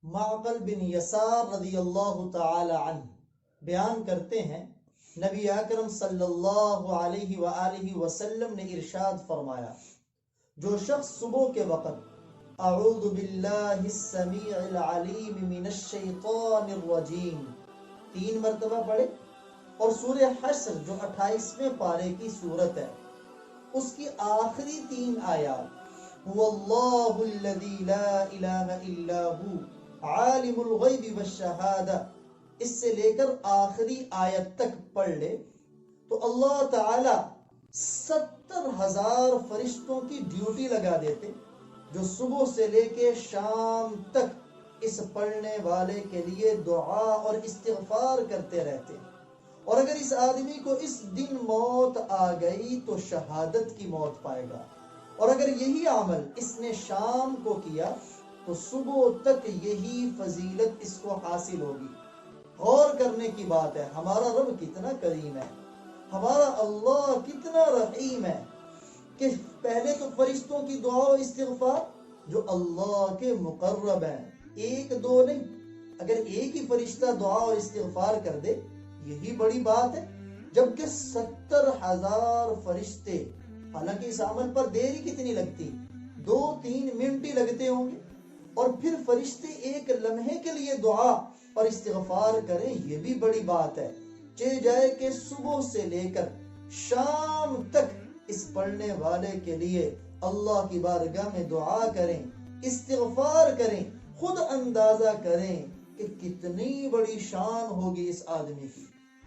معقل بن یسار رضی اللہ تعالی عنہ بیان کرتے ہیں، نبی اکرم صلی اللہ علیہ وآلہ وسلم نے ارشاد فرمایا، جو شخص صبح کے وقت اعوذ باللہ السمیع العلیم من الشیطان الرجیم 3 مرتبہ پڑھے اور سورہ حشر جو 28ویں پارے کی سورت ہے اس کی آخری 3 آیات هو اللہ الذی لا الہ الا ہو عالم الغیب والشہادہ اس سے لے کر آخری آیت تک پڑھ لے تو اللہ تعالی 70,000 فرشتوں کی ڈیوٹی لگا دیتے جو صبح سے لے کے شام تک اس پڑھنے والے کے لیے دعا اور استغفار کرتے رہتے۔ اور اگر اس آدمی کو اس دن موت آ گئی تو شہادت کی موت پائے گا، اور اگر یہی عمل اس نے شام کو کیا تو صبح تک یہی فضیلت اس کو حاصل ہوگی۔ غور کرنے کی بات ہے، ہمارا رب کتنا کریم ہے، ہمارا اللہ کتنا رحیم ہے کہ پہلے تو فرشتوں کی دعا و استغفار جو اللہ کے مقرب ہیں، 1-2 نہیں، اگر ایک ہی فرشتہ دعا اور استغفار کر دے یہی بڑی بات ہے، جبکہ 70,000 فرشتے، حالانکہ اس عمل پر دیر ہی کتنی لگتی، 2-3 منٹ ہی لگتے ہوں گے، اور پھر فرشتے ایک لمحے کے لیے دعا اور استغفار کریں، یہ بھی بڑی بات ہے۔ چہ جائے کہ صبح سے لے کر شام تک اس پڑھنے والے کے لیے اللہ کی بارگاہ میں دعا کریں، استغفار کریں، خود اندازہ کریں کہ کتنی بڑی شان ہوگی اس آدمی کی۔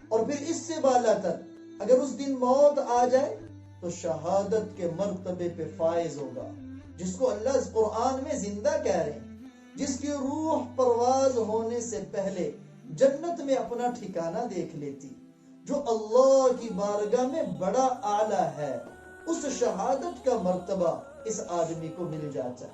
اور پھر اس سے بالا تر اگر اس دن موت آ جائے تو شہادت کے مرتبے پہ فائز ہوگا، جس کو اللہ اس قرآن میں زندہ کہہ رہے ہیں، جس کی روح پرواز ہونے سے پہلے جنت میں اپنا ٹھکانہ دیکھ لیتی، جو اللہ کی بارگاہ میں بڑا اعلیٰ ہے، اس شہادت کا مرتبہ اس آدمی کو مل جاتا ہے۔